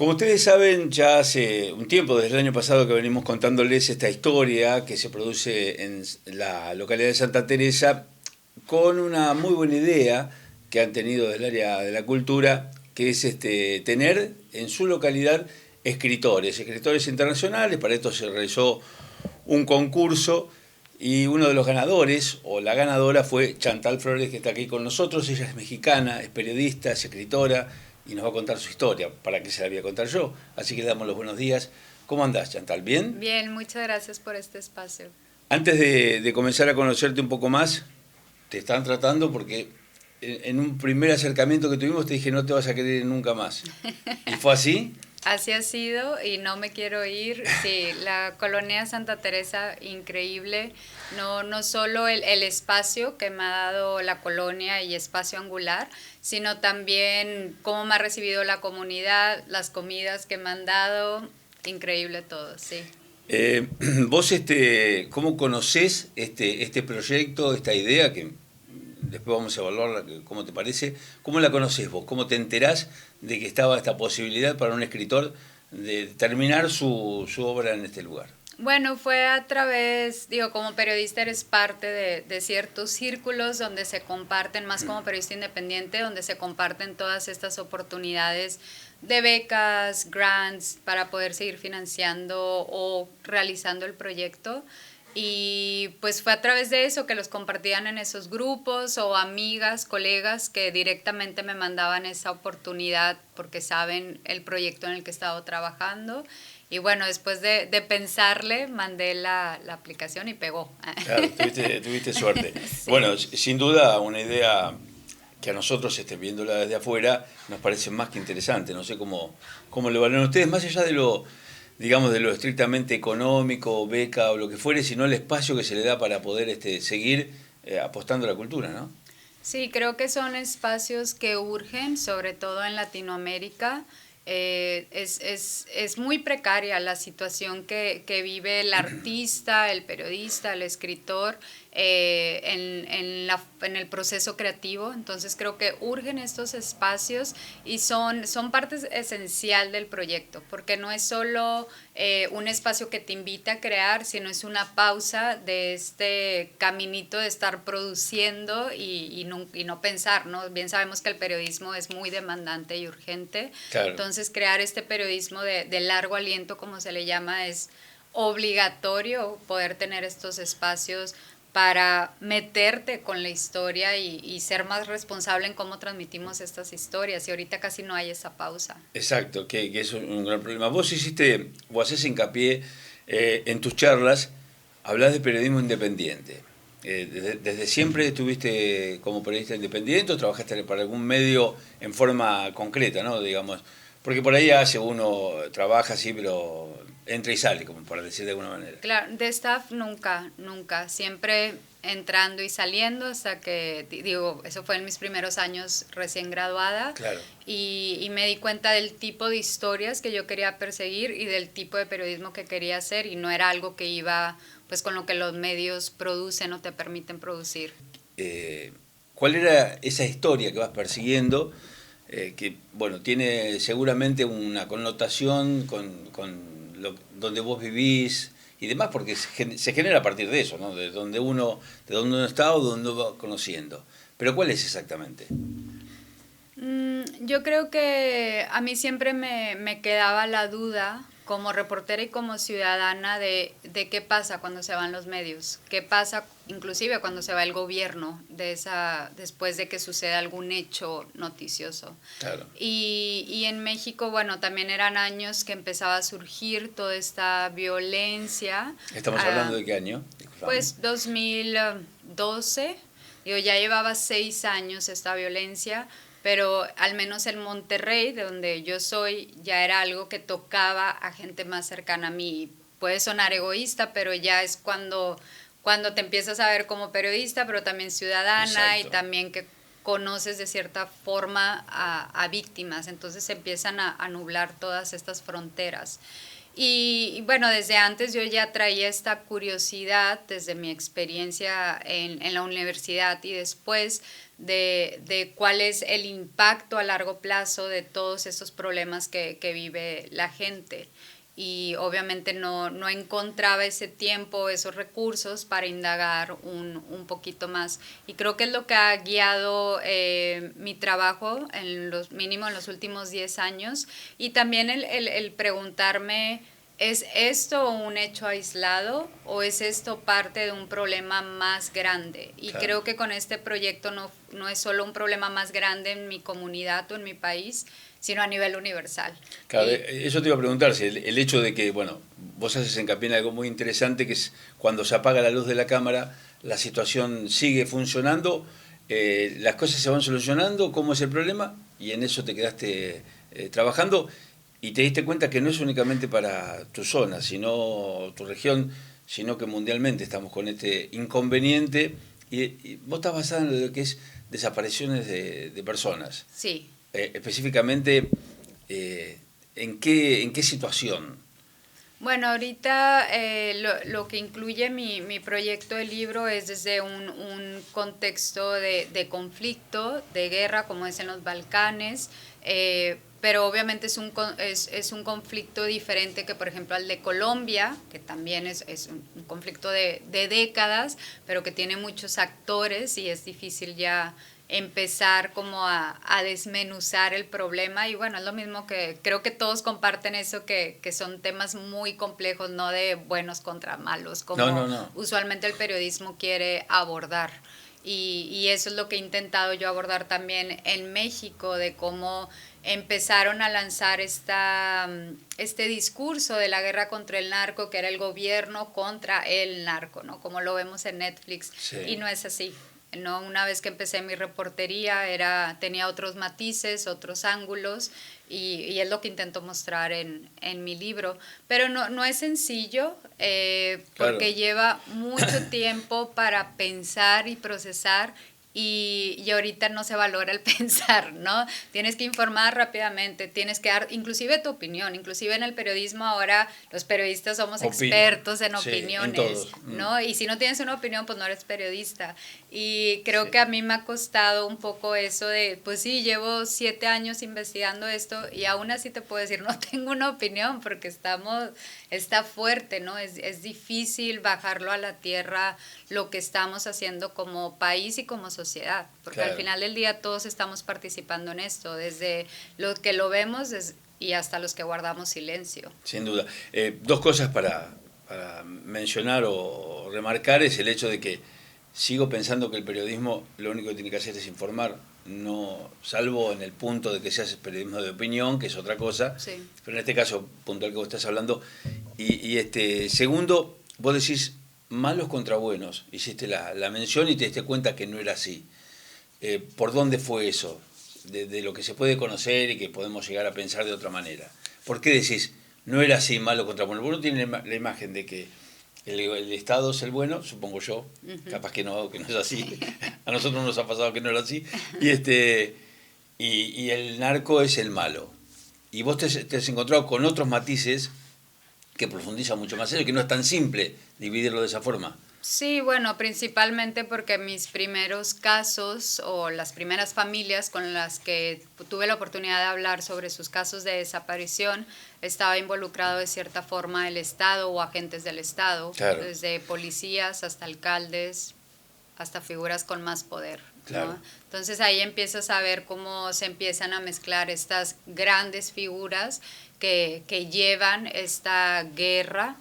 Como ustedes saben, ya hace un tiempo, desde el año pasado, que venimos contándoles esta historia que se produce en la localidad de Santa Teresa, con una muy buena idea que han tenido del área de la cultura, que es tener en su localidad escritores internacionales. Para esto se realizó un concurso y uno de los ganadores, o la ganadora, fue Chantal Flores, que está aquí con nosotros. Ella es mexicana, es periodista, es escritora, y nos va a contar su historia. ¿Para qué se la voy a contar yo? Así que le damos los buenos días. ¿Cómo andás, Chantal? ¿Bien? Bien, muchas gracias por este espacio. Antes de comenzar a conocerte un poco más, te están tratando porque en un primer acercamiento que tuvimos te dije no te vas a querer ir nunca más. ¿Y fue así? Así ha sido y no me quiero ir. Sí, la colonia Santa Teresa, increíble. No solo el espacio que me ha dado la colonia y espacio angular, sino también cómo me ha recibido la comunidad, las comidas que me han dado. Increíble todo, sí. Eh, vos, ¿cómo conocés este proyecto, esta idea, que después vamos a evaluarla, cómo te parece? ¿Cómo la conocés vos? ¿Cómo te enterás de que estaba esta posibilidad para un escritor de terminar su obra en este lugar? Bueno, fue a través, digo, como periodista eres parte de ciertos círculos donde se comparten, más como periodista independiente, donde se comparten todas estas oportunidades de becas, grants, para poder seguir financiando o realizando el proyecto. Y pues fue a través de eso que los compartían en esos grupos o amigas, colegas que directamente me mandaban esa oportunidad porque saben el proyecto en el que he estado trabajando. Y bueno, después de pensarle, mandé la aplicación y pegó. Claro, tuviste suerte. Sí. Bueno, sin duda una idea que a nosotros, viéndola desde afuera, nos parece más que interesante. No sé cómo lo valoran ustedes, más allá de lo, digamos, de lo estrictamente económico, beca o lo que fuere, sino el espacio que se le da para poder seguir apostando a la cultura, ¿no? Sí, creo que son espacios que urgen, sobre todo en Latinoamérica. Es muy precaria la situación que vive el artista, el periodista, el escritor en el proceso creativo. Entonces creo que urgen estos espacios y son parte esencial del proyecto, porque no es solo un espacio que te invita a crear, sino es una pausa de este caminito de estar produciendo y no pensar, ¿no? Bien sabemos que el periodismo es muy demandante y urgente. Claro. Entonces crear este periodismo de largo aliento, como se le llama, es obligatorio poder tener estos espacios para meterte con la historia y ser más responsable en cómo transmitimos estas historias. Y ahorita casi no hay esa pausa. Exacto, que es un gran problema. Vos hiciste, o haces hincapié en tus charlas, hablás de periodismo independiente. ¿Desde siempre estuviste como periodista independiente o trabajaste para algún medio en forma concreta, ¿no? Digamos, porque por ahí uno trabaja así, pero entra y sale, como para decir de alguna manera. Claro, de staff nunca. Siempre entrando y saliendo hasta que, digo, eso fue en mis primeros años recién graduada. Claro. Y me di cuenta del tipo de historias que yo quería perseguir y del tipo de periodismo que quería hacer, y no era algo que iba pues con lo que los medios producen o te permiten producir. ¿Cuál era esa historia que vas persiguiendo? Que, bueno, tiene seguramente una connotación con donde vos vivís y demás, porque se genera a partir de eso, ¿no? De donde uno está o donde uno va conociendo. Pero ¿cuál es exactamente? Yo creo que a mí siempre me quedaba la duda como reportera y como ciudadana de qué pasa cuando se van los medios, qué pasa inclusive cuando se va el gobierno después de que suceda algún hecho noticioso. Claro. Y en México, bueno, también eran años que empezaba a surgir toda esta violencia. ¿Estamos hablando de qué año? Disculpame. Pues 2012, digo, ya llevaba 6 años esta violencia, pero al menos en Monterrey, de donde yo soy, ya era algo que tocaba a gente más cercana a mí. Puede sonar egoísta, pero ya es cuando te empiezas a ver como periodista, pero también ciudadana. Exacto. Y también que conoces de cierta forma a víctimas, entonces se empiezan a nublar todas estas fronteras. Y bueno, desde antes yo ya traía esta curiosidad desde mi experiencia en la universidad y después de cuál es el impacto a largo plazo de todos estos problemas que vive la gente. Y obviamente no encontraba ese tiempo, esos recursos para indagar un poquito más. Y creo que es lo que ha guiado mi trabajo, mínimo en los últimos 10 años. Y también el preguntarme, ¿es esto un hecho aislado o es esto parte de un problema más grande? Y Claro. creo que con este proyecto no es solo un problema más grande en mi comunidad o en mi país, sino a nivel universal. Claro, Y eso te iba a preguntar, si el hecho de que, bueno, vos haces hincapié en algo muy interesante, que es cuando se apaga la luz de la cámara, la situación sigue funcionando, las cosas se van solucionando, ¿cómo es el problema? Y en eso te quedaste trabajando y te diste cuenta que no es únicamente para tu zona, sino tu región, sino que mundialmente estamos con este inconveniente y vos estás basada en lo que es desapariciones de personas. sí. Específicamente, ¿en qué situación? Bueno, ahorita lo que incluye mi proyecto de libro es desde un contexto de conflicto, de guerra, como es en los Balcanes, pero obviamente es un conflicto diferente que, por ejemplo, al de Colombia, que también es un conflicto de décadas, pero que tiene muchos actores y es difícil ya empezar como a desmenuzar el problema. Y bueno, es lo mismo que creo que todos comparten eso, que son temas muy complejos, no de buenos contra malos, como No. usualmente el periodismo quiere abordar. Y eso es lo que he intentado yo abordar también en México, de cómo empezaron a lanzar este discurso de la guerra contra el narco, que era el gobierno contra el narco, ¿no? Como lo vemos en Netflix, Sí. y no es así. No, una vez que empecé mi reportería tenía otros matices, otros ángulos, y es lo que intento mostrar en mi libro. Pero no es sencillo, porque Claro. lleva mucho tiempo para pensar y procesar, y ahorita no se valora el pensar, ¿no? Tienes que informar rápidamente, tienes que dar inclusive tu opinión, inclusive en el periodismo ahora los periodistas somos expertos en Sí, opiniones, en todos. ¿no? Y si no tienes una opinión, pues no eres periodista. Y creo Sí. que a mí me ha costado un poco eso de, pues sí, llevo 7 años investigando esto y aún así te puedo decir, no tengo una opinión porque está fuerte, ¿no? Es difícil bajarlo a la tierra lo que estamos haciendo como país y como sociedad, porque Claro. al final del día todos estamos participando en esto, desde los que lo vemos y hasta los que guardamos silencio. Sin duda. Dos cosas para mencionar o remarcar es el hecho de que sigo pensando que el periodismo lo único que tiene que hacer es informar, no, salvo en el punto de que se hace periodismo de opinión, que es otra cosa, Sí. pero en este caso puntual que vos estás hablando. Segundo, vos decís malos contra buenos, hiciste la mención y te diste cuenta que no era así. ¿Por dónde fue eso? De lo que se puede conocer y que podemos llegar a pensar de otra manera. ¿Por qué decís no era así malo contra bueno? Uno tiene la imagen de que el Estado es el bueno, supongo yo, capaz que no es así. A nosotros nos ha pasado que no era así. Y el narco es el malo. Y vos te has encontrado con otros matices que profundizan mucho más eso, que no es tan simple dividirlo de esa forma. Sí, bueno, principalmente porque mis primeros casos o las primeras familias con las que tuve la oportunidad de hablar sobre sus casos de desaparición, estaba involucrado de cierta forma el Estado o agentes del Estado, Claro. desde policías hasta alcaldes, hasta figuras con más poder, ¿no? Claro. Entonces ahí empiezas a ver cómo se empiezan a mezclar estas grandes figuras que llevan esta guerra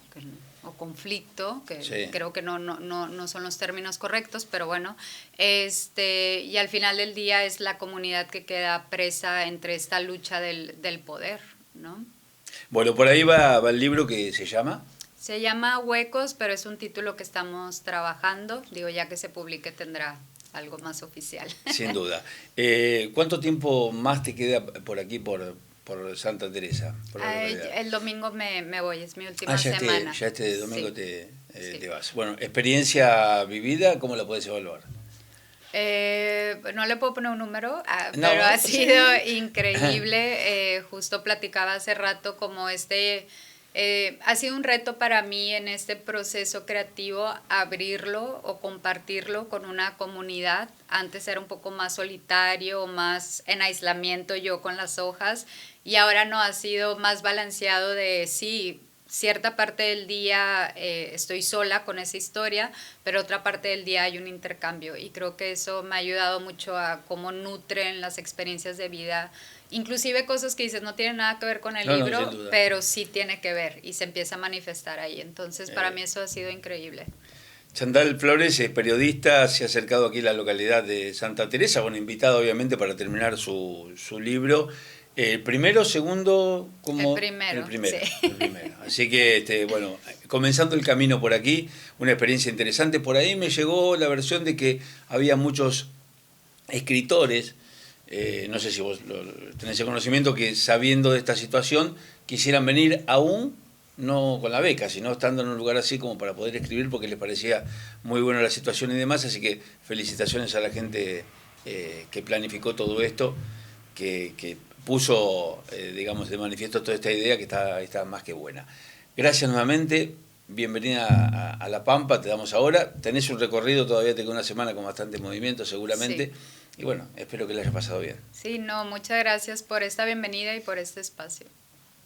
o conflicto, que Sí. creo que no son los términos correctos, pero bueno, y al final del día es la comunidad que queda presa entre esta lucha del poder, ¿no? Bueno, por ahí va el libro que se llama... Se llama Huecos, pero es un título que estamos trabajando. Digo, ya que se publique tendrá algo más oficial. Sin duda. ¿Cuánto tiempo más te queda por aquí, por Santa Teresa? Por la localidad? El domingo me voy, es mi última semana. Ya este domingo Sí. te Sí. vas. Bueno, experiencia vivida, ¿cómo la puedes evaluar? No le puedo poner un número, No, pero ha sí. sido increíble. Justo platicaba hace rato como Ha sido un reto para mí en este proceso creativo abrirlo o compartirlo con una comunidad. Antes era un poco más solitario, más en aislamiento yo con las hojas, y ahora no, ha sido más balanceado de sí, cierta parte del día estoy sola con esa historia, pero otra parte del día hay un intercambio, y creo que eso me ha ayudado mucho a cómo nutren las experiencias de vida, inclusive cosas que dices no tienen nada que ver con el No, no, libro, sin duda. pero sí tiene que ver y se empieza a manifestar ahí. Entonces, para Eh, mí eso ha sido increíble. Chantal Flores es periodista, se ha acercado aquí a la localidad de Santa Teresa, bueno, invitado obviamente para terminar su libro. Primero, segundo, El como primero, sí. el primero. Así que, bueno, comenzando el camino por aquí, una experiencia interesante. Por ahí me llegó la versión de que había muchos escritores, no sé si vos tenés el conocimiento, que sabiendo de esta situación quisieran venir aún no con la beca, sino estando en un lugar así como para poder escribir porque les parecía muy buena la situación y demás. Así que felicitaciones a la gente que planificó todo esto, que puso, digamos, de manifiesto toda esta idea que está más que buena. Gracias nuevamente, bienvenida a La Pampa, te damos ahora. Tenés un recorrido, todavía te queda una semana con bastante movimiento seguramente. Sí. Y bueno, espero que le haya pasado bien. Sí, no, muchas gracias por esta bienvenida y por este espacio.